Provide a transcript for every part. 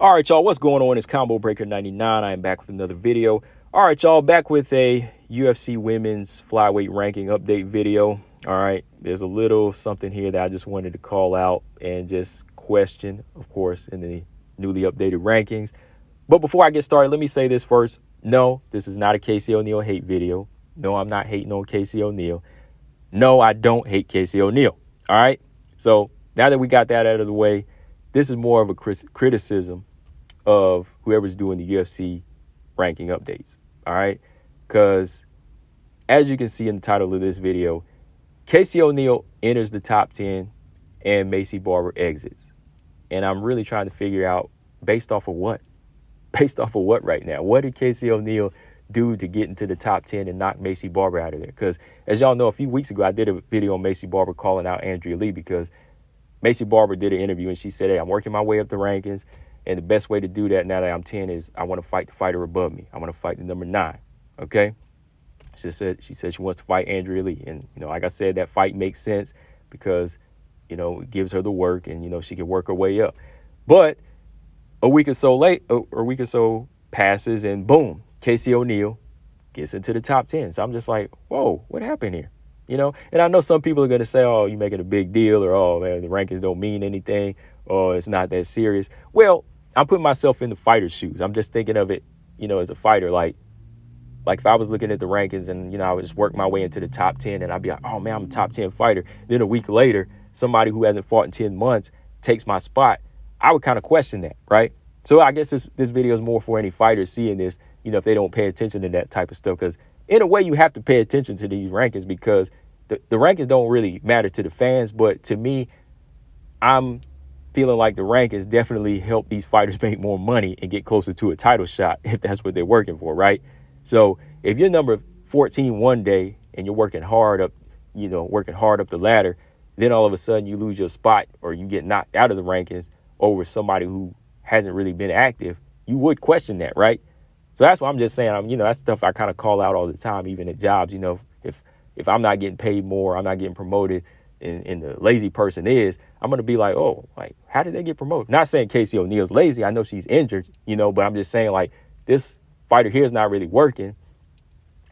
All right, y'all, what's going on? It's Combo Breaker 99. I am back with another video. All right, y'all, back with a UFC women's flyweight ranking update video. All right, there's a little something here that I just wanted to call out and just question, of course, in the newly updated rankings. But before I get started, let me say this first. No, this is not a Casey O'Neill hate video. No, I'm not hating on Casey O'Neill. No, I don't hate Casey O'Neill. All right, so now that we got that out of the way, this is more of a criticism of whoever's doing the UFC ranking updates. All right, because as you can see in the title of this video, Casey O'Neill enters the top 10 and Maycee Barber exits. And I'm really trying to figure out based off of what? Based off of what right now? What did Casey O'Neill do to get into the top 10 and knock Maycee Barber out of there? Because as y'all know, a few weeks ago, I did a video on Maycee Barber calling out Andrea Lee because Maycee Barber did an interview and she said, hey, I'm working my way up the rankings. And the best way to do that now that I'm 10 is I want to fight the fighter above me. I want to fight the number 9. Okay. She said she wants to fight Andrea Lee. And, like I said, that fight makes sense because, it gives her the work and, she can work her way up. But a week or so passes and boom, Casey O'Neill gets into the top 10. So I'm just like, whoa, what happened here? And I know some people are going to say, oh, you're making a big deal, or, oh, man, the rankings don't mean anything, or it's not that serious. Well, I'm putting myself in the fighter's shoes. I'm just thinking of it, as a fighter, like if I was looking at the rankings and, I would just work my way into the top 10 and I'd be like, oh, man, I'm a top 10 fighter. Then a week later, somebody who hasn't fought in 10 months takes my spot. I would kind of question that, right? So I guess this video is more for any fighters seeing this, if they don't pay attention to that type of stuff. Because in a way, you have to pay attention to these rankings because the rankings don't really matter to the fans. But to me, I'm feeling like the rankings definitely help these fighters make more money and get closer to a title shot if that's what they're working for, right? So if you're number 14 one day and you're working hard up the ladder, then all of a sudden you lose your spot or you get knocked out of the rankings over somebody who hasn't really been active, you would question that, right? So that's what I'm just saying. That's stuff I kind of call out all the time, even at jobs. If I'm not getting paid more, I'm not getting promoted, and the lazy person is, I'm going to be like, oh, like, how did they get promoted? Not saying Casey O'Neill's lazy. I know she's injured, but I'm just saying, like, this fighter here is not really working,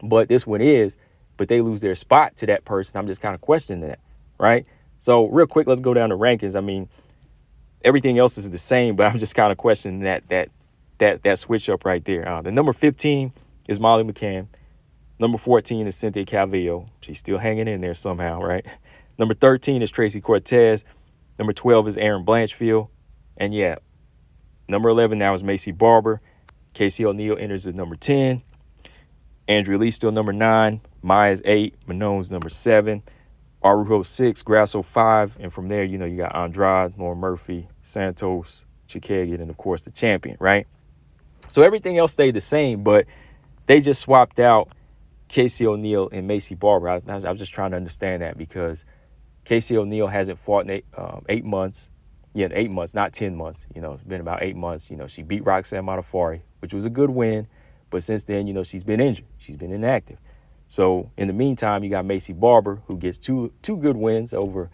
but this one is, but they lose their spot to that person. I'm just kind of questioning that, right? So real quick, let's go down to rankings. I mean, everything else is the same, but I'm just kind of questioning that switch up right there. The number 15 is Molly McCann. Number 14 is Cynthia Calvillo. She's still hanging in there somehow, right? Number 13 is Tracy Cortez. Number 12 is Erin Blanchfield. And yeah, number 11 now is Maycee Barber. Casey O'Neill enters at number 10. Andrea Lee still number 9. Maya's 8. Manone's number 7. Arujo 6. Grasso 5. And from there, you got Andrade, Lauren Murphy, Santos, Chikagian, and of course the champion, right? So everything else stayed the same, but they just swapped out Casey O'Neill and Maycee Barber. I was just trying to understand that because Casey O'Neill hasn't fought in 8 months. Yeah, 8 months, not 10 months. It's been about 8 months. She beat Roxanne Modafferi, which was a good win. But since then, she's been injured. She's been inactive. So in the meantime, you got Maycee Barber, who gets two good wins over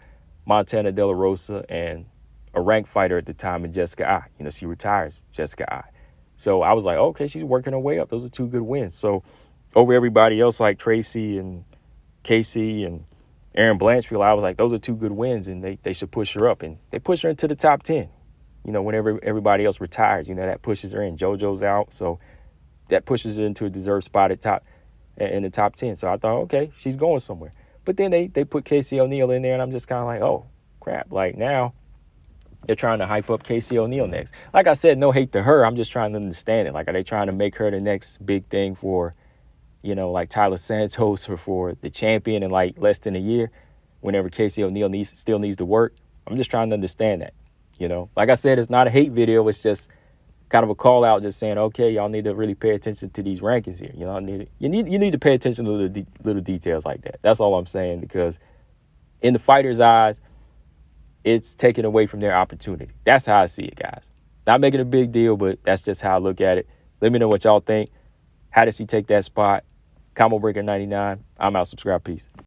Montana De La Rosa and a ranked fighter at the time in Jessica Eye. She retires Jessica Eye. So I was like, okay, she's working her way up. Those are 2 good wins. So over everybody else like Tracy and Casey and Erin Blanchfield, I was like, those are 2 good wins, and they should push her up. And they push her into the top 10. Whenever everybody else retires, that pushes her in. JoJo's out, so that pushes her into a deserved spot in the top 10. So I thought, okay, she's going somewhere. But then they put Casey O'Neill in there, and I'm just kind of like, oh, crap. Like now they're trying to hype up Casey O'Neill next. Like I said, no hate to her. I'm just trying to understand it. Like, are they trying to make her the next big thing for, like Tyler Santos or for the champion in like less than a year whenever Casey O'Neill still needs to work? I'm just trying to understand that, Like I said, it's not a hate video. It's just kind of a call out, just saying, okay, y'all need to really pay attention to these rankings here. You need to pay attention to little details like that. That's all I'm saying, because in the fighter's eyes, it's taken away from their opportunity. That's how I see it, guys. Not making a big deal, but that's just how I look at it. Let me know what y'all think. How does she take that spot? Combo Breaker 99. I'm out. Subscribe. Peace.